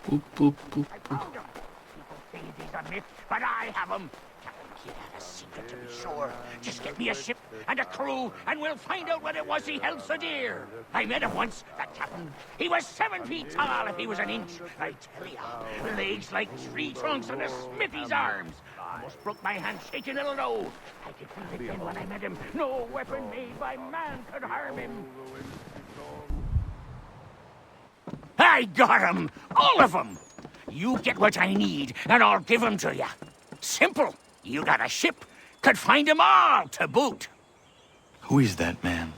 뿌뿌뿌뿌. I found him. People say he's a myth, but I have him. Captain Kidd had a secret to be sure. Just get me a ship and a crew, and we'll find out what it was he held so dear. I met him once, that captain. He was 7 feet tall if he was an inch. I tell ya, legs like tree trunks and a smithy's arms. Almost broke my hand shaking it'll know. I could feel it then when I met him. No weapon made by man could harm him. I got 'em! All of 'em! You get what I need, and I'll give 'em to you. Simple. You got a ship, could find 'em all to boot. Who is that man?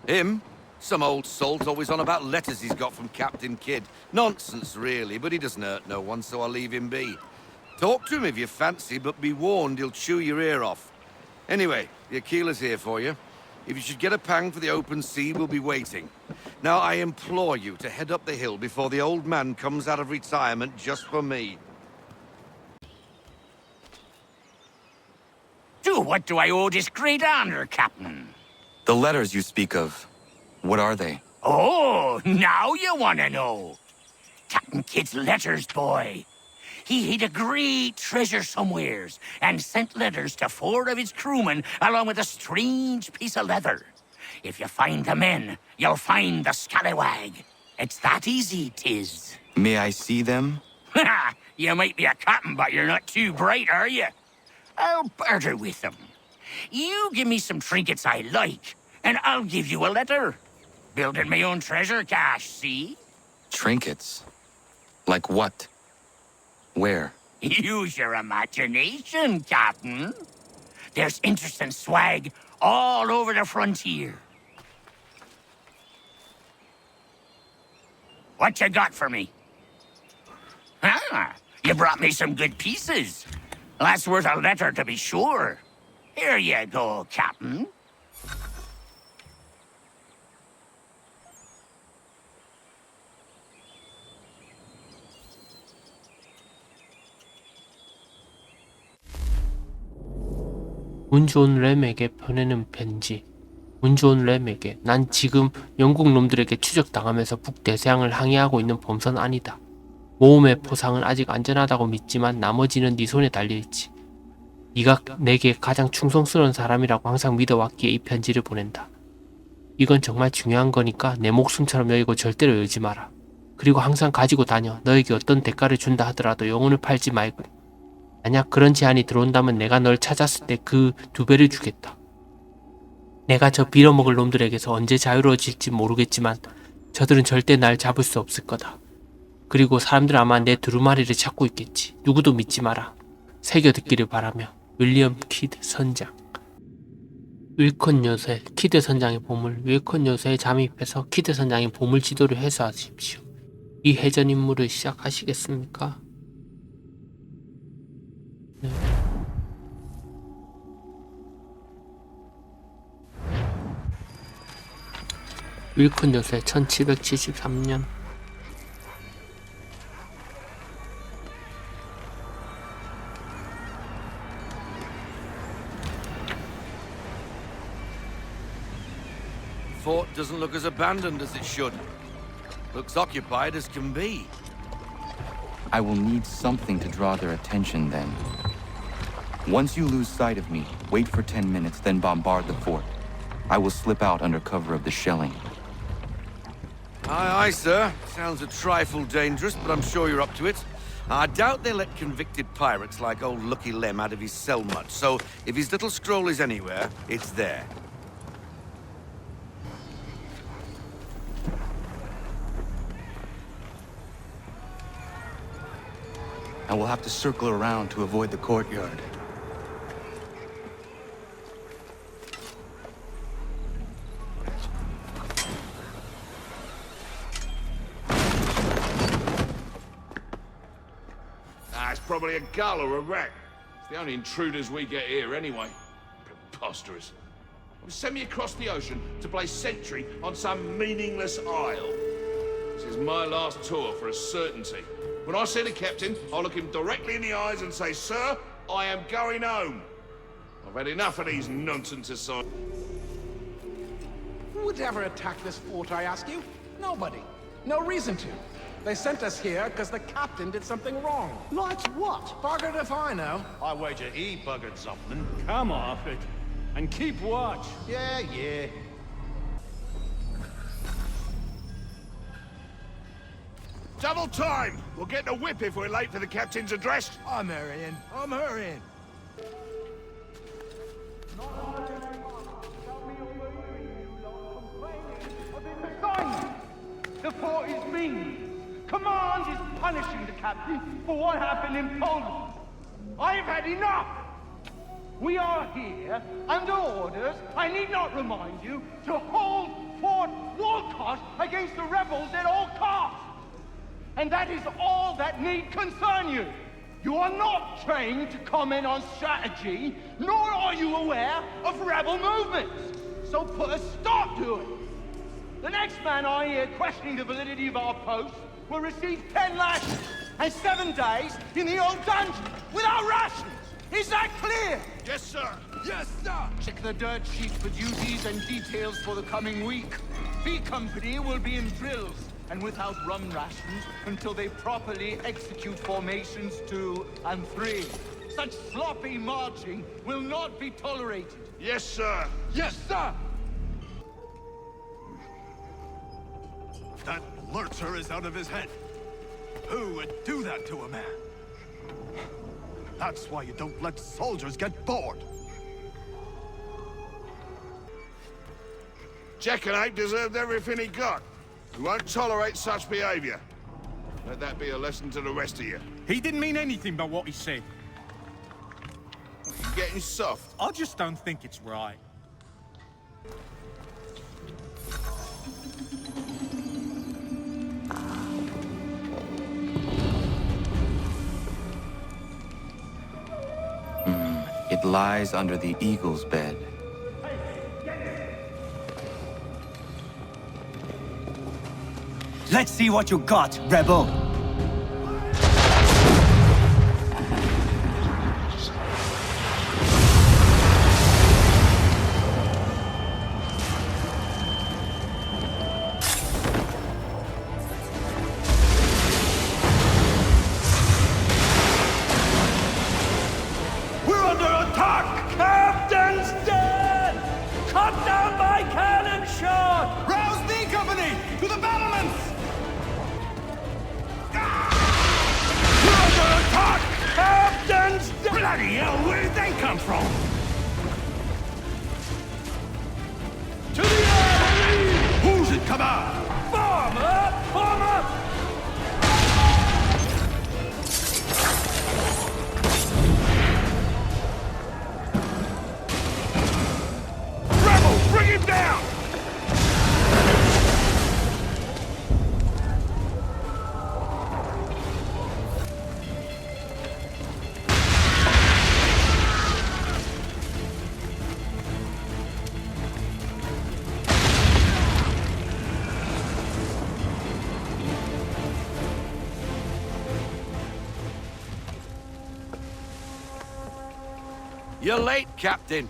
Him? Some old salt always on about letters he's got from Captain Kidd. Nonsense, really, but he doesn't hurt no one, so I'll leave him be. Talk to him if you fancy, but be warned he'll chew your ear off. Anyway, the Aquilah's here for you. If you should get a pang for the open sea, we'll be waiting. Now, I implore you to head up the hill before the old man comes out of retirement just for me. To what do I owe this great honor, Captain? The letters you speak of, what are they? Oh, now you want to know. Captain Kidd's letters, boy. He hid a great treasure somewheres and sent letters to 4 of his crewmen along with a strange piece of leather. If you find the men, you'll find the scallywag. It's that easy, 'tis. May I see them? You might be a captain, but you're not too bright, are you? I'll barter with them. You give me some trinkets I like, and I'll give you a letter. Building my own treasure cache, see? Trinkets? Like what? Where? Use your imagination, Captain. There's interesting swag all over the frontier. What you got for me? Ah, you brought me some good pieces. That's worth a letter to be sure. Here you go, Captain. 운 좋은 램에게 보내는 편지. 운 좋은 램에게, 난 지금 영국 놈들에게 추적당하면서 북대서양을 항해하고 있는 범선 아니다. 모험의 포상은 아직 안전하다고 믿지만 나머지는 네 손에 달려있지. 네가 내게 가장 충성스러운 사람이라고 항상 믿어왔기에 이 편지를 보낸다. 이건 정말 중요한 거니까 내 목숨처럼 여기고 절대로 열지 마라. 그리고 항상 가지고 다녀. 너에게 어떤 대가를 준다 하더라도 영혼을 팔지 말고. 만약 그런 제안이 들어온다면 내가 널 찾았을 때 그 2배를 주겠다. 내가 저 빌어먹을 놈들에게서 언제 자유로워질지 모르겠지만 저들은 절대 날 잡을 수 없을 거다. 그리고 사람들 아마 내 두루마리를 찾고 있겠지. 누구도 믿지 마라. 새겨 듣기를 바라며. 윌리엄 키드 선장. 윌컨 요새 키드 선장의 보물. 윌컨 요새에 잠입해서 키드 선장의 보물 지도를 해소하십시오. 이 해전 임무를 시작하시겠습니까? 네. 윌컨 요새 1773년. Fort doesn't look as abandoned as it should. Looks occupied as can be. I will need something to draw their attention then. Once you lose sight of me, wait for 10 minutes, then bombard the fort. I will slip out under cover of the shelling. Aye, aye, sir. Sounds a trifle dangerous, but I'm sure you're up to it. I doubt they let convicted pirates like old Lucky Lem out of his cell much, so if his little scroll is anywhere, it's there. I will have to circle around to avoid the courtyard. It's probably a gull or a rat. It's the only intruders we get here anyway. Preposterous. Send me across the ocean to play sentry on some meaningless isle. This is my last tour for a certainty. When I see the captain, I'll look him directly in the eyes and say, "Sir, I am going home." I've had enough of these nonsense assignments. Who would ever attack this fort, I ask you? Nobody. No reason to. They sent us here because the captain did something wrong. Like what? Buggered if I know. I wager he buggered something. Come off it, and keep watch. Yeah. Double time! We'll get the whip if we're late for the captain's address. I'm hurrying. I'm hurrying. The fort is mean. Command is punishing the captain for what happened in Poland. I've had enough! We are here, under orders, I need not remind you, to hold Fort Walcott against the rebels at all costs. And that is all that need concern you. You are not trained to comment on strategy, nor are you aware of rebel movements. So put a stop to it. The next man I hear questioning the validity of our post will receive 10 lashes and 7 days in the old dungeon without rations. Is that clear? Yes, sir. Yes, sir. Check the dirt sheet for duties and details for the coming week. B Company will be in drills and without rum rations until they properly execute formations 2 and 3. Such sloppy marching will not be tolerated. Yes, sir. Yes, sir. That lurcher is out of his head. Who would do that to a man? That's why you don't let soldiers get bored. Jackanapes deserved everything he got. We won't tolerate such behavior. Let that be a lesson to the rest of you. He didn't mean anything by what he said. You're getting soft. I just don't think it's right. It lies under the eagle's bed. Let's see what you got, rebel! We're under attack! Captain's dead! Cut down by cannon shot! Rouse B Company! To the battlements! We're under attack! Captain's dead! Bloody hell, where did they come from? To the army! Who's in command? Form up! Form up! Rebels, bring him down! You're late, Captain.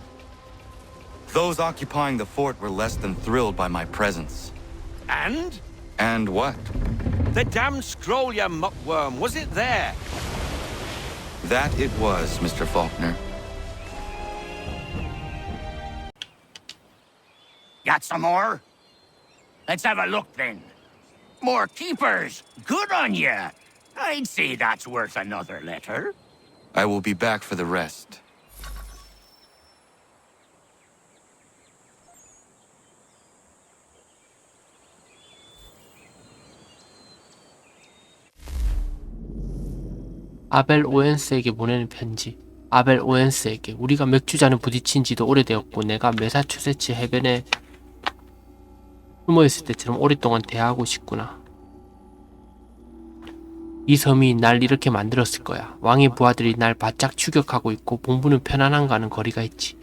Those occupying the fort were less than thrilled by my presence. And? And what? The damn scroll, you muckworm. Was it there? That it was, Mr. Faulkner. Got some more? Let's have a look then. More keepers. Good on ya. I'd say that's worth another letter. I will be back for the rest. 아벨 오웬스에게 보내는 편지. 아벨 오웬스에게 우리가 맥주잔을 부딪힌 지도 오래되었고 내가 매사추세츠 해변에 숨어있을 때처럼 오랫동안 대화하고 싶구나. 이 섬이 날 이렇게 만들었을 거야. 왕의 부하들이 날 바짝 추격하고 있고 본부는 편안함과는 거리가 있지.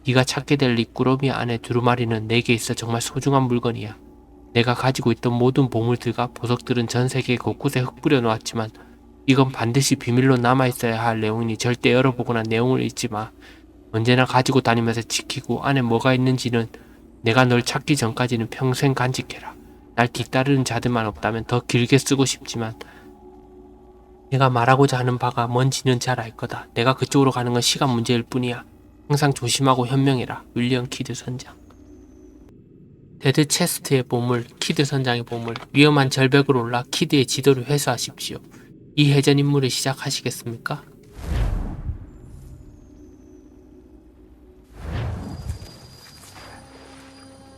네가 찾게 될 이 꾸러미 안에 두루마리는 내게 있어 정말 소중한 물건이야. 내가 가지고 있던 모든 보물들과 보석들은 전 세계 곳곳에 흩뿌려 놓았지만 이건 반드시 비밀로 남아있어야 할 내용이니 절대 열어보거나 내용을 읽지 마. 언제나 가지고 다니면서 지키고 안에 뭐가 있는지는 내가 널 찾기 전까지는 평생 간직해라. 날 뒤따르는 자들만 없다면 더 길게 쓰고 싶지만 내가 말하고자 하는 바가 뭔지는 잘 알 거다. 내가 그쪽으로 가는 건 시간 문제일 뿐이야. 항상 조심하고 현명해라. 윌리엄 키드 선장. 데드 체스트의 보물, 키드 선장의 보물. 위험한 절벽으로 올라 키드의 지도를 회수하십시오. 이 해전 임무를 시작하시겠습니까?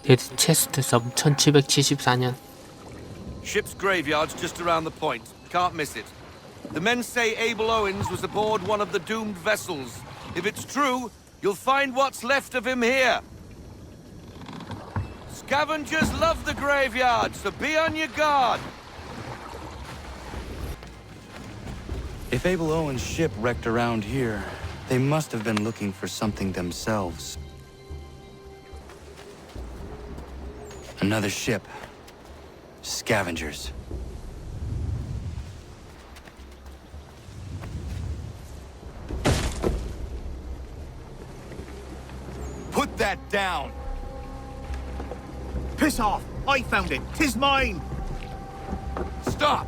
데드 체스트 섬 1774년. Ship's graveyard's just around the point. Can't miss it. The men say Abel Owens was aboard one of the doomed vessels. If it's true, you'll find what's left of him here. Scavengers love the graveyard, so be on your guard. If Abel Owens' ship wrecked around here, they must have been looking for something themselves. Another ship. Scavengers. Put that down! Piss off! I found it! 'Tis mine! Stop!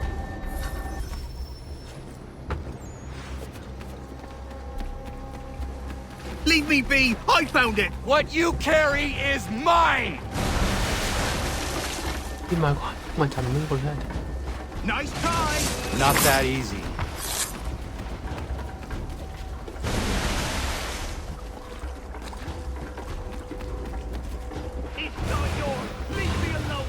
Leave me be! I found it! What you carry is mine! 이 말고 한 명만 잡는 걸 해야 돼. Nice try! Not that easy. It's not yours. Leave me alone.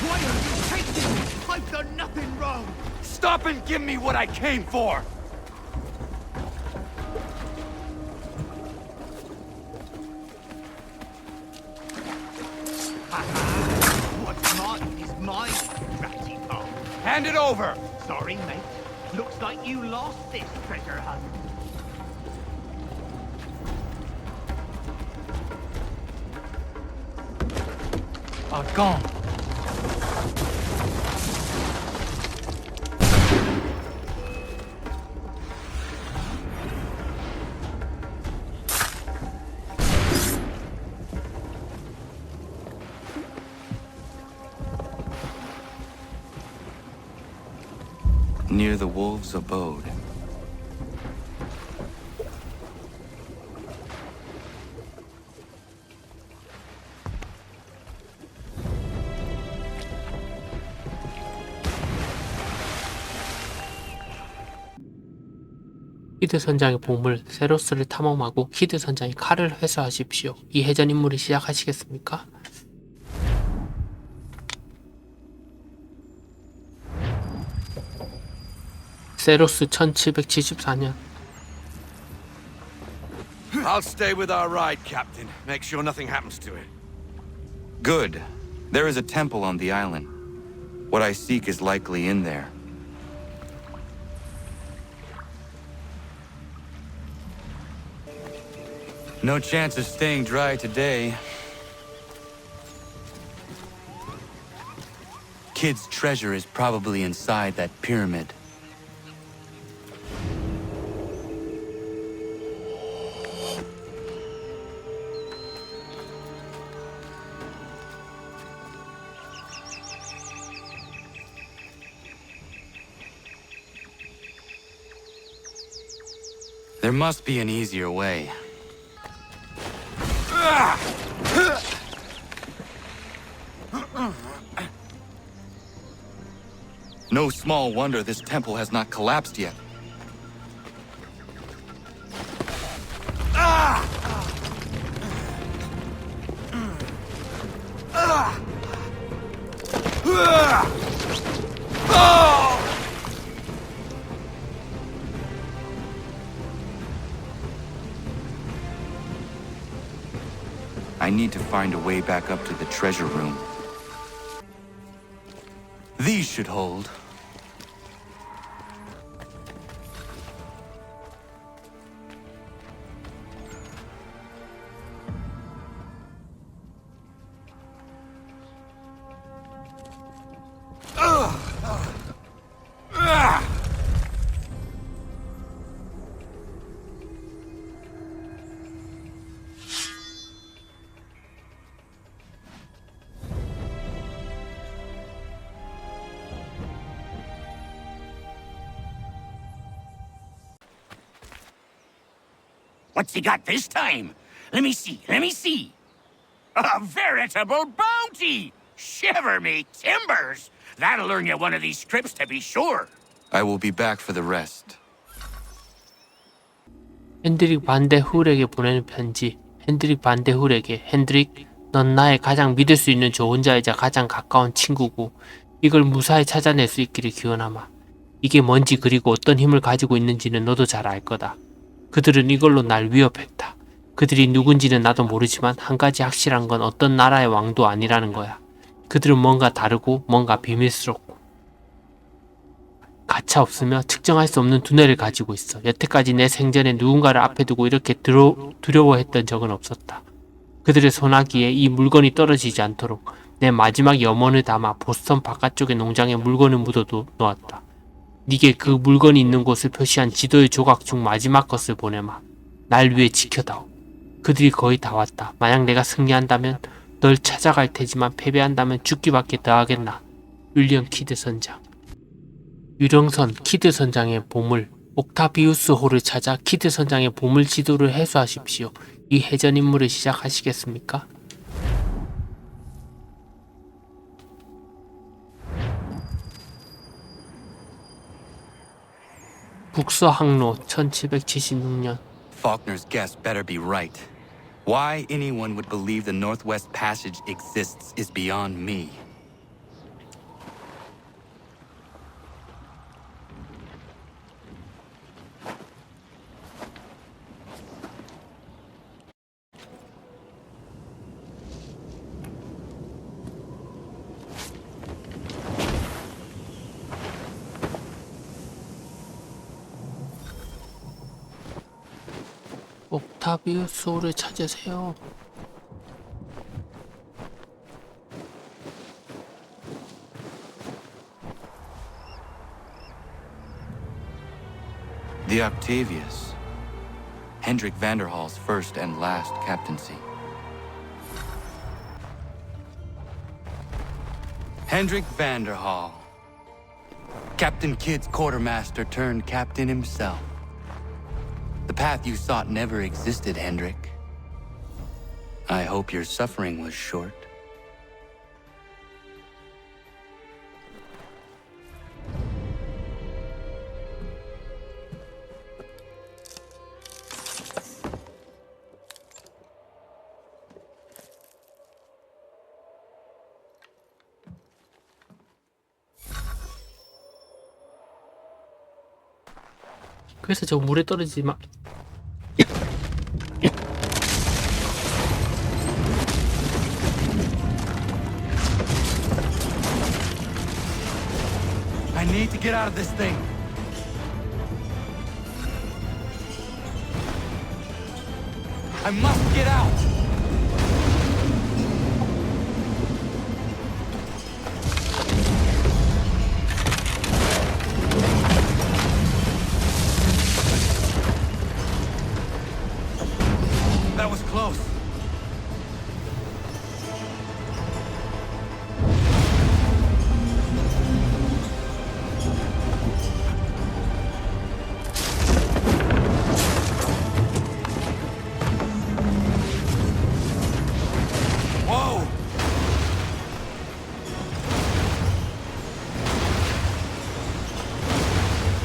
Why are you taking me? I've done nothing wrong! Stop and give me what I came for! What's mine is mine, ratty pop. Hand it over! Sorry, mate. Looks like you lost this treasure hunt. Gone. Near the wolves' abode. 키드 선장의 보물 세로스를 탐험하고 키드 선장의 칼을 회수하십시오. 이 해전 임무를 시작하시겠습니까? 세로스 1774년. I'll stay with our ride, Captain. Make sure nothing happens to it. Good. There is a temple on the island. What I seek is likely in there. No chance of staying dry today. Kid's treasure is probably inside that pyramid. There must be an easier way. No small wonder this temple has not collapsed yet. I need to find a way back up to the treasure room. These should hold. What's he got this time? Let me see, let me see. A veritable bounty! Shiver me timbers! That'll earn you one of these trips to be sure. I will be back for the rest. 핸드릭 반대 훌에게 보내는 편지. 핸드릭 반대 훌에게. 핸드릭, 넌 나의 가장 믿을 수 있는 조언자이자 가장 가까운 친구고 이걸 무사히 찾아낼 수 있기를 기원하마. 이게 뭔지 그리고 어떤 힘을 가지고 있는지는 너도 잘 알 거다. 그들은 이걸로 날 위협했다. 그들이 누군지는 나도 모르지만 한 가지 확실한 건 어떤 나라의 왕도 아니라는 거야. 그들은 뭔가 다르고 뭔가 비밀스럽고 가차없으며 측정할 수 없는 두뇌를 가지고 있어. 여태까지 내 생전에 누군가를 앞에 두고 이렇게 두려워했던 적은 없었다. 그들의 소나기에 이 물건이 떨어지지 않도록 내 마지막 염원을 담아 보스턴 바깥쪽의 농장에 물건을 묻어 놓았다. 네게 그 물건이 있는 곳을 표시한 지도의 조각 중 마지막 것을 보내마. 날 위해 지켜다오. 그들이 거의 다 왔다. 만약 내가 승리한다면 널 찾아갈 테지만 패배한다면 죽기밖에 더 하겠나. 윌리엄 키드 선장. 유령선 키드 선장의 보물. 옥타비우스 홀을 찾아 키드 선장의 보물 지도를 해소하십시오. 이 해전 임무를 시작하시겠습니까? 북서 항로 1776년. Faulkner's guess better be right. Why anyone would believe the Northwest Passage exists is beyond me. 옥타비우스 홀을 찾으세요. The Octavius. Hendrik Vanderhall's first and last captaincy. Hendrik Vanderhall. Captain Kidd's quartermaster turned captain himself. The path you sought never existed, Hendrik. I hope your suffering was short. 그래서 저 물에 떨어지지 마. I need to get out of this thing. I must get out. That was close. Whoa!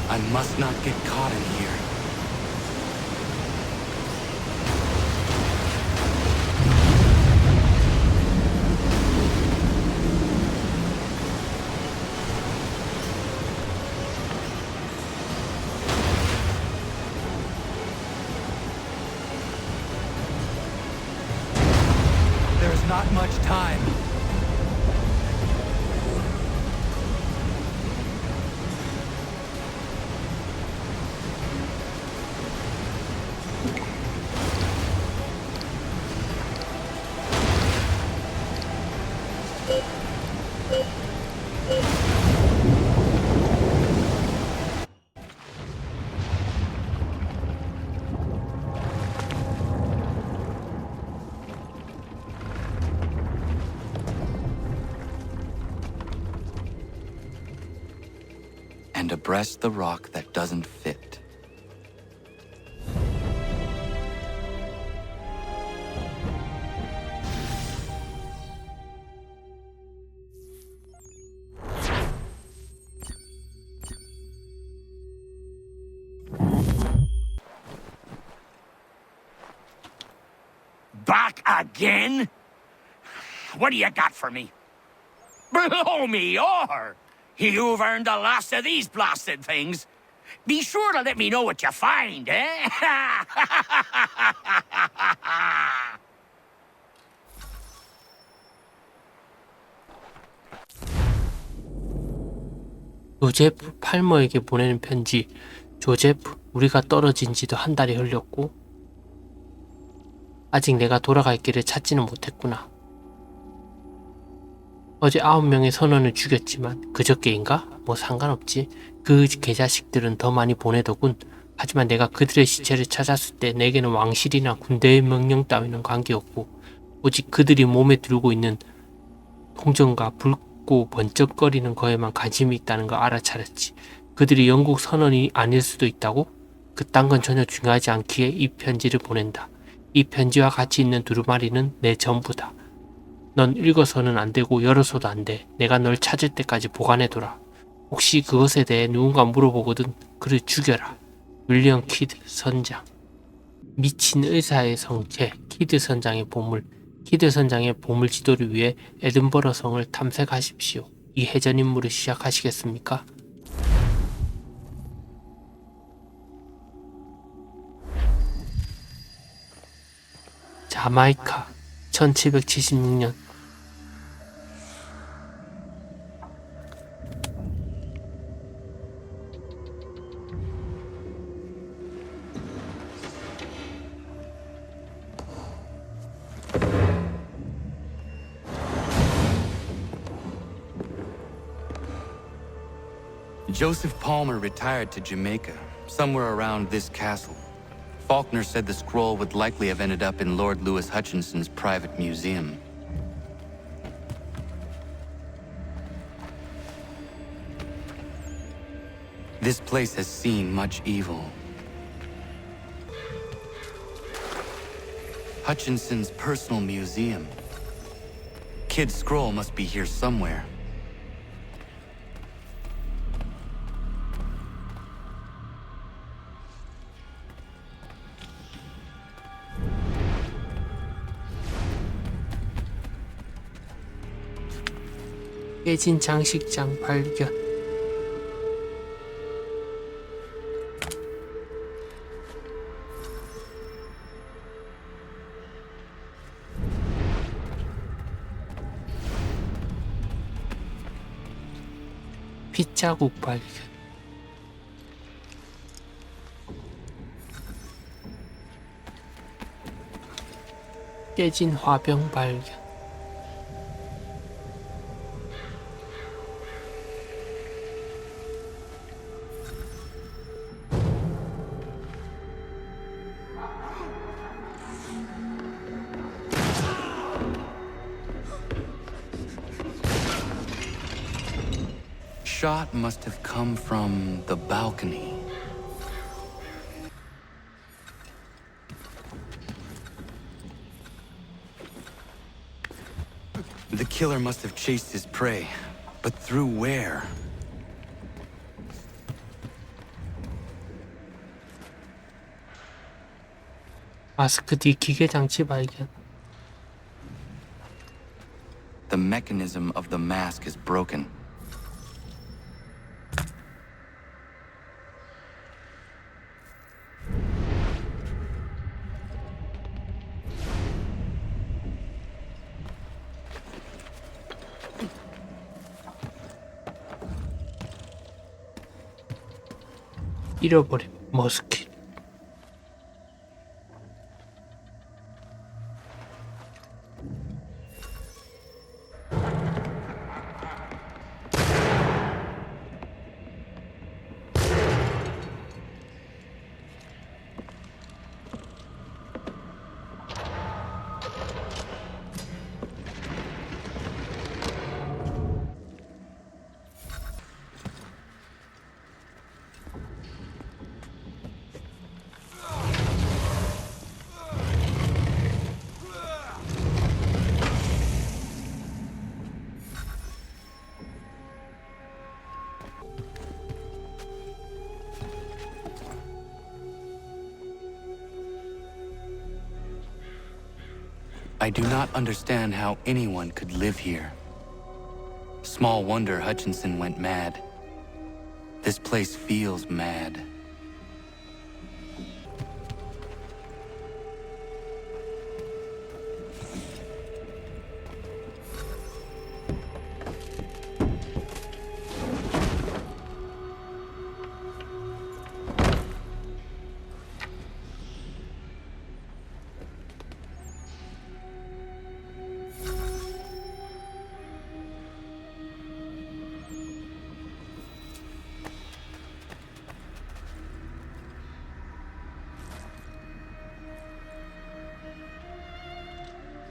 I must not get caught in here. There's not much time. And abreast the rock that doesn't fit. Back again? What do you got for me? Blow me or you've earned the last of these blasted things. Be sure to let me know what you find, eh? 조제프 팔머에게 보내는 편지. 조제프, 우리가 떨어진 지도 한 달이 흘렸고 아직 내가 돌아갈 길을 찾지는 못했구나. 어제 9명의 선원을 죽였지만 그저께인가? 뭐 상관없지. 그 개자식들은 더 많이 보내더군. 하지만 내가 그들의 시체를 찾았을 때 내게는 왕실이나 군대의 명령 따위는 관계없고 오직 그들이 몸에 들고 있는 동전과 붉고 번쩍거리는 거에만 관심이 있다는 걸 알아차렸지. 그들이 영국 선원이 아닐 수도 있다고? 그딴 건 전혀 중요하지 않기에 이 편지를 보낸다. 이 편지와 같이 있는 두루마리는 내 전부다. 넌 읽어서는 안 되고 열어서도 안 돼. 내가 널 찾을 때까지 보관해둬라. 혹시 그것에 대해 누군가 물어보거든 그를 죽여라. 윌리엄 키드 선장. 미친 의사의 성체 키드 선장의 보물. 키드 선장의 보물 지도를 위해 에든버러 성을 탐색하십시오. 이 해전 임무를 시작하시겠습니까? 자마이카 1776년. Joseph Palmer retired to Jamaica, somewhere around this castle. Faulkner said the scroll would likely have ended up in Lord Louis Hutchinson's private museum. This place has seen much evil. Hutchinson's personal museum. Kid's scroll must be here somewhere. 깨진 장식장 발견. 핏자국 발견. 깨진 화병 발견. Shot must have come from the balcony. The killer must have chased his prey, but through where? 마스크 뒤 기계 장치 발견. The mechanism of the mask is broken. 잃어버린 머스킷. I do not understand how anyone could live here. Small wonder Hutchinson went mad. This place feels mad.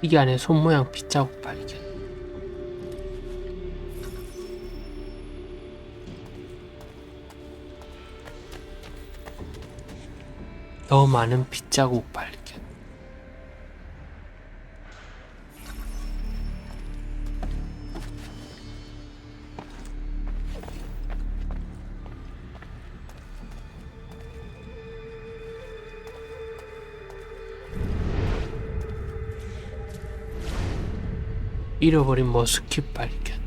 이 안에 손모양 빗자국 발견. 더 많은 빗자국 발견. 잃어버린 머스킷 발견.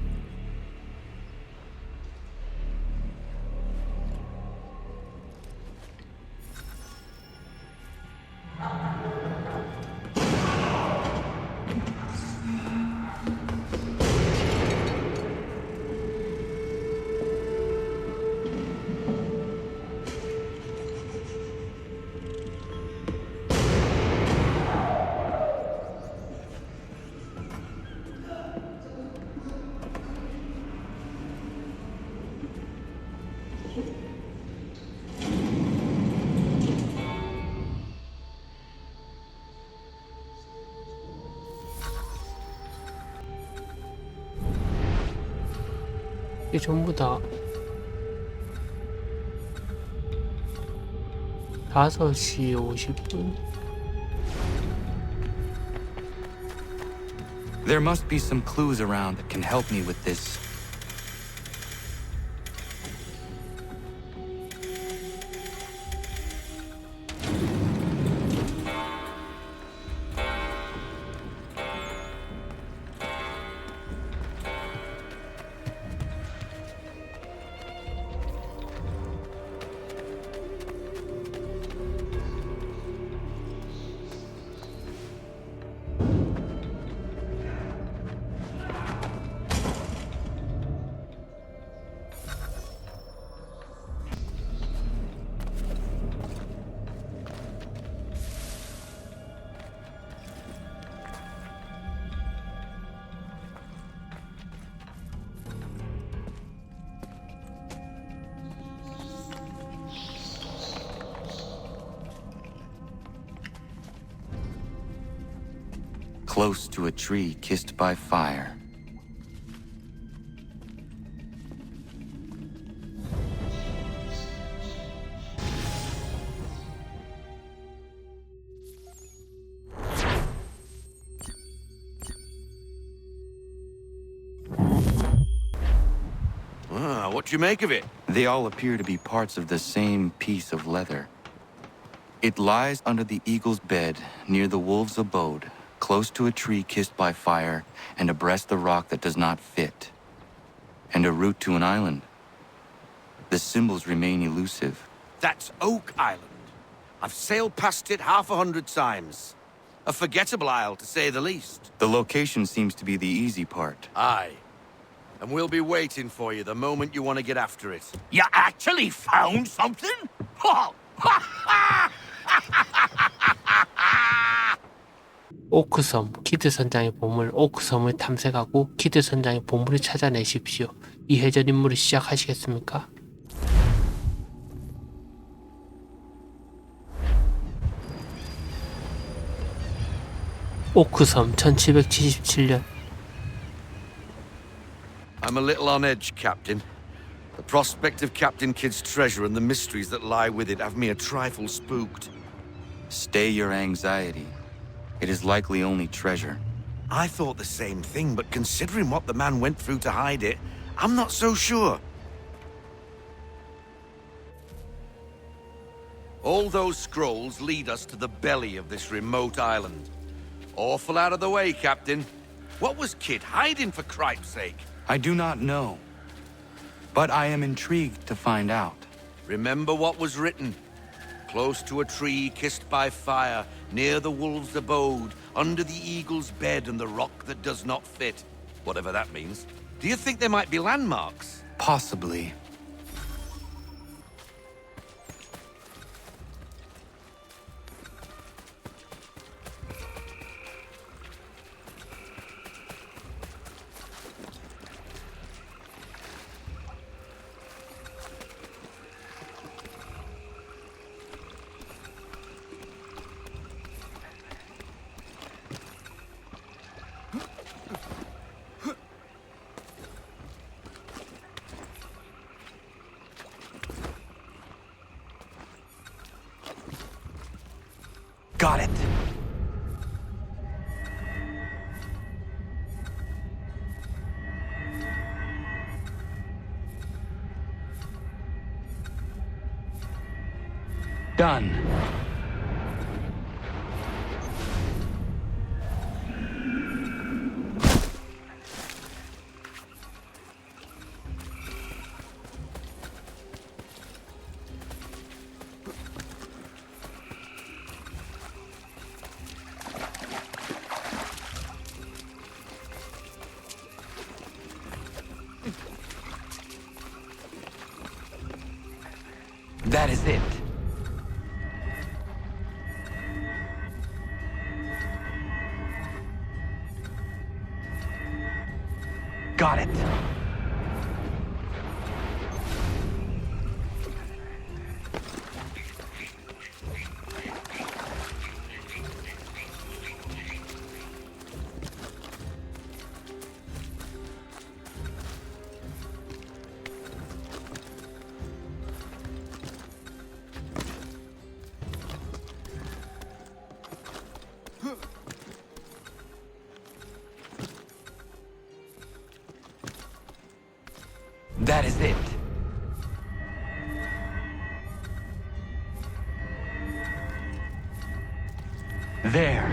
이게 전부 다 5시 50분. There must be some clues around that can help me with this. Close to a tree kissed by fire. What do you make of it? They all appear to be parts of the same piece of leather. It lies under the eagle's bed near the wolf's abode, close to a tree kissed by fire, and abreast the rock that does not fit, and a route to an island. The symbols remain elusive. That's Oak Island. I've sailed past it 100 times. A forgettable isle, to say the least. The location seems to be the easy part. Aye. And we'll be waiting for you the moment you want to get after it. You actually found something? Oh! 오크섬, 키드 선장의 보물, 오크섬을 탐색하고 키드 선장의 보물을 찾아내십시오. 이 해전 임무를 시작하시겠습니까? 오크섬 1777년. I'm a little on edge, Captain. The prospect of Captain Kidd's treasure and the mysteries that lie with it have me a trifle spooked. Stay your anxiety. It is likely only treasure. I thought the same thing, but considering what the man went through to hide it, I'm not so sure. All those scrolls lead us to the belly of this remote island. Awful out of the way, Captain. What was Kid hiding, for cripe's sake? I do not know. But I am intrigued to find out. Remember what was written. Close to a tree kissed by fire, near the wolf's abode, under the eagle's bed and the rock that does not fit. Whatever that means. Do you think there might be landmarks? Possibly. Got it. Done. That is it. Got it. That is it. There.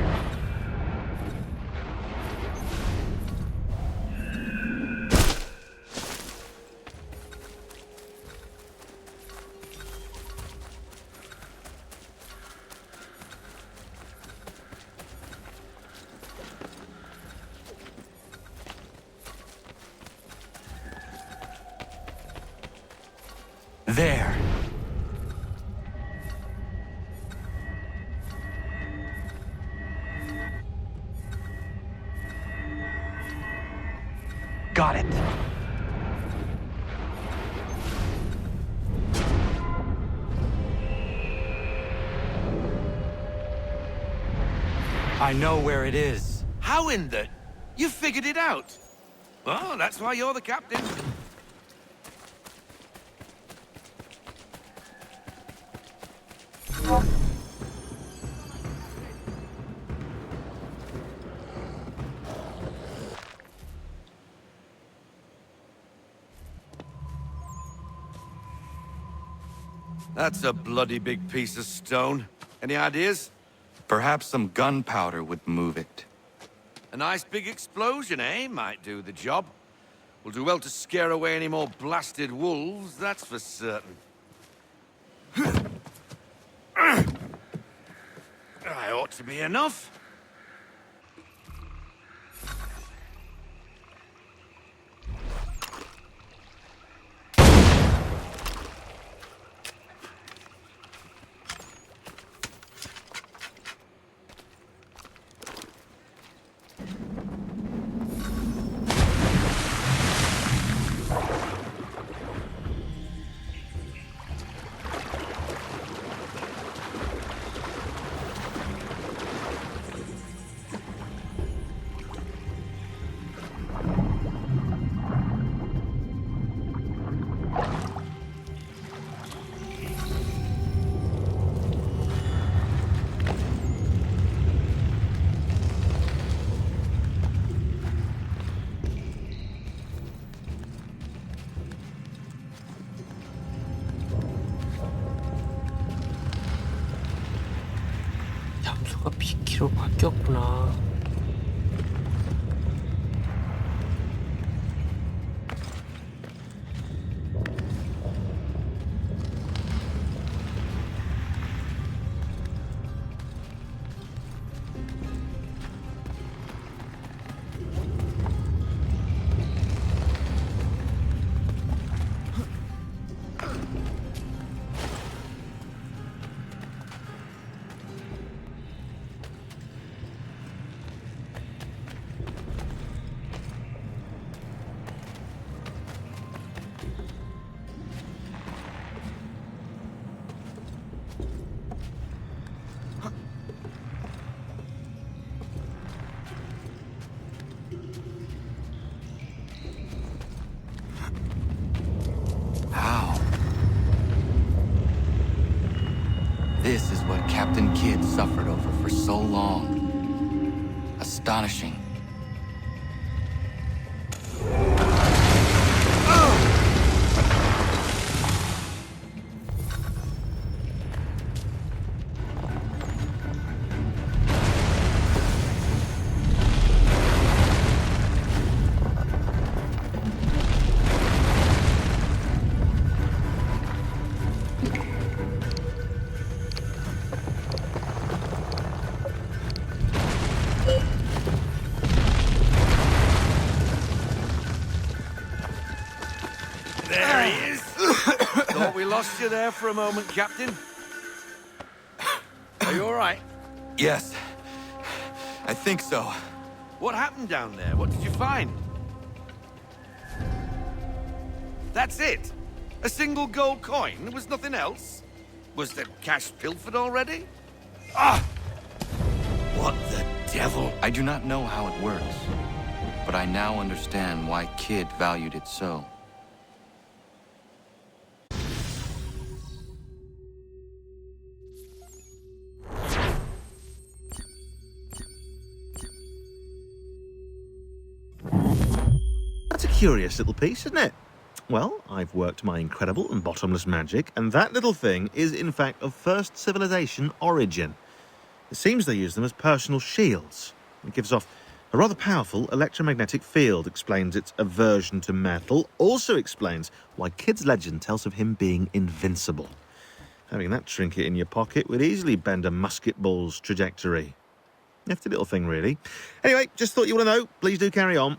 There. Got it. I know where it is. How in the... You figured it out? Well, that's why you're the captain. That's a bloody big piece of stone. Any ideas? Perhaps some gunpowder would move it. A nice big explosion, eh? Might do the job. Will do well to scare away any more blasted wolves, that's for certain. That ought to be enough. 장소가 B키로 바뀌었구나. suffered over for so long. Astonishing. There he is. Thought we lost you there for a moment, Captain. Are you all right? Yes, I think so. What happened down there? What did you find? That's it? A single gold coin? There was nothing else? Was the cash pilfered already? Ah! What the devil? I do not know how it works, but I now understand why Kid valued it so. That's a curious little piece, isn't it? Well, I've worked my incredible and bottomless magic, and that little thing is in fact of first civilization origin. It seems they use them as personal shields. It gives off a rather powerful electromagnetic field, explains its aversion to metal, also explains why Kid's legend tells of him being invincible. Having that trinket in your pocket would easily bend a musket ball's trajectory. Nifty little thing, really. Anyway, just thought you want to know. Please do carry on.